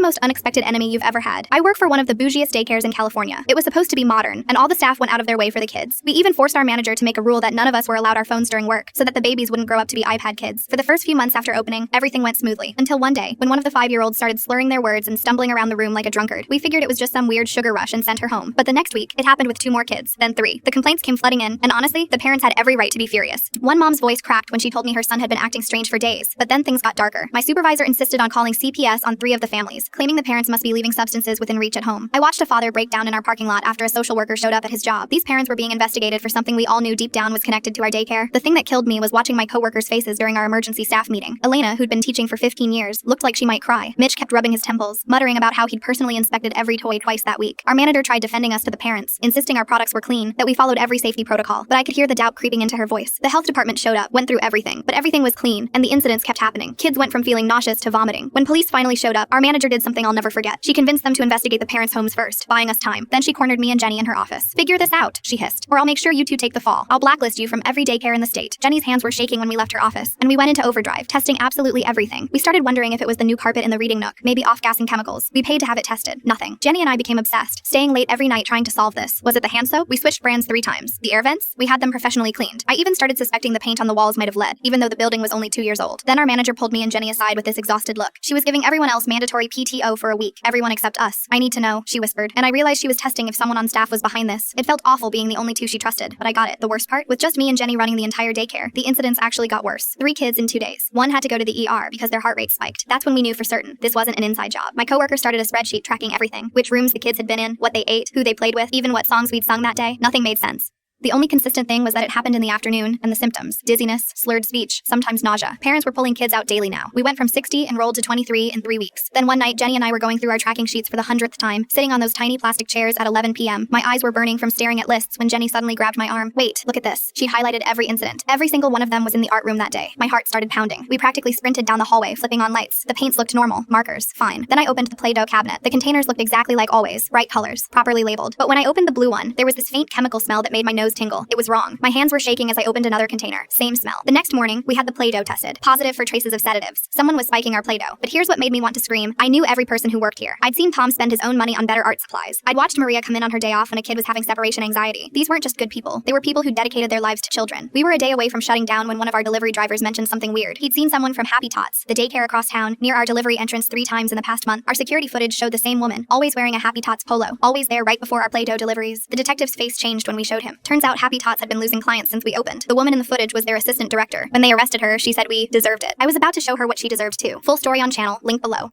the most unexpected enemy you've ever had? I work for one of the bougiest daycares in California. It was supposed to be modern, and all the staff went out of their way for the kids. We even forced our manager to make a rule that none of us were allowed our phones during work, so that the babies wouldn't grow up to be iPad kids. For the first few months after opening, everything went smoothly. Until one day, when one of the 5-year-olds started slurring their words and stumbling around the room like a drunkard. We figured it was just some weird sugar rush and sent her home. But the next week, it happened with 2 more kids, then 3. The complaints came flooding in, and honestly, the parents had every right to be furious. One mom's voice cracked when she told me her son had been acting strange for days, but then things got darker. My supervisor insisted on calling CPS on 3 of the families, claiming the parents must be leaving substances within reach at home. I watched a father break down in our parking lot after a social worker showed up at his job. These parents were being investigated for something we all knew deep down was connected to our daycare. The thing that killed me was watching my coworkers' faces during our emergency staff meeting. Elena, who'd been teaching for 15 years, looked like she might cry. Mitch kept rubbing his temples, muttering about how he'd personally inspected every toy twice that week. Our manager tried defending us to the parents, insisting our products were clean, that we followed every safety protocol, but I could hear the doubt creeping into her voice. The health department showed up, went through everything, but everything was clean, and the incidents kept happening. Kids went from feeling nauseous to vomiting. When police finally showed up, our manager did something I'll never forget. She convinced them to investigate the parents' homes first, buying us time. Then she cornered me and Jenny in her office. "Figure this out," she hissed, "or I'll make sure you two take the fall. I'll blacklist you from every daycare in the state." Jenny's hands were shaking when we left her office, and we went into overdrive, testing absolutely everything. We started wondering if it was the new carpet in the reading nook, maybe off-gassing chemicals. We paid to have it tested. Nothing. Jenny and I became obsessed, staying late every night trying to solve this. Was it the hand soap? We switched brands 3 times. The air vents? We had them professionally cleaned. I even started suspecting the paint on the walls might have lead, even though the building was only 2 years old. Then our manager pulled me and Jenny aside with this exhausted look. She was giving everyone else mandatory PTO for a week, everyone except us. "I need to know," she whispered, and I realized she was testing if someone on staff was behind this. It felt awful being the only 2 she trusted, but I got it. The worst part? With just me and Jenny running the entire daycare, the incidents actually got worse. 3 kids in 2 days. One had to go to the ER because their heart rate spiked. That's when we knew for certain this wasn't an inside job. My coworker started a spreadsheet tracking everything: which rooms the kids had been in, what they ate, who they played with, even what songs we'd sung that day. Nothing made sense. The only consistent thing was that it happened in the afternoon, and the symptoms: dizziness, slurred speech, sometimes nausea. Parents were pulling kids out daily now. We went from 60 enrolled to 23 in 3 weeks. Then one night, Jenny and I were going through our tracking sheets for the 100th time, sitting on those tiny plastic chairs at 11 p.m. My eyes were burning from staring at lists when Jenny suddenly grabbed my arm. "Wait, look at this." She highlighted every incident. Every single one of them was in the art room that day. My heart started pounding. We practically sprinted down the hallway, flipping on lights. The paints looked normal. Markers, fine. Then I opened the Play-Doh cabinet. The containers looked exactly like always, bright colors, properly labeled. But when I opened the blue one, there was this faint chemical smell that made my nose tingle. It was wrong. My hands were shaking as I opened another container. Same smell. The next morning, we had the Play-Doh tested. Positive for traces of sedatives. Someone was spiking our Play-Doh. But here's what made me want to scream. I knew every person who worked here. I'd seen Tom spend his own money on better art supplies. I'd watched Maria come in on her day off when a kid was having separation anxiety. These weren't just good people. They were people who dedicated their lives to children. We were a day away from shutting down when one of our delivery drivers mentioned something weird. He'd seen someone from Happy Tots, the daycare across town, near our delivery entrance 3 times in the past month. Our security footage showed the same woman, always wearing a Happy Tots polo, always there right before our Play-Doh deliveries. The detective's face changed when we showed him. Turns out Happy Tots had been losing clients since we opened. The woman in the footage was their assistant director. When they arrested her, she said we deserved it. I was about to show her what she deserved too. Full story on channel, link below.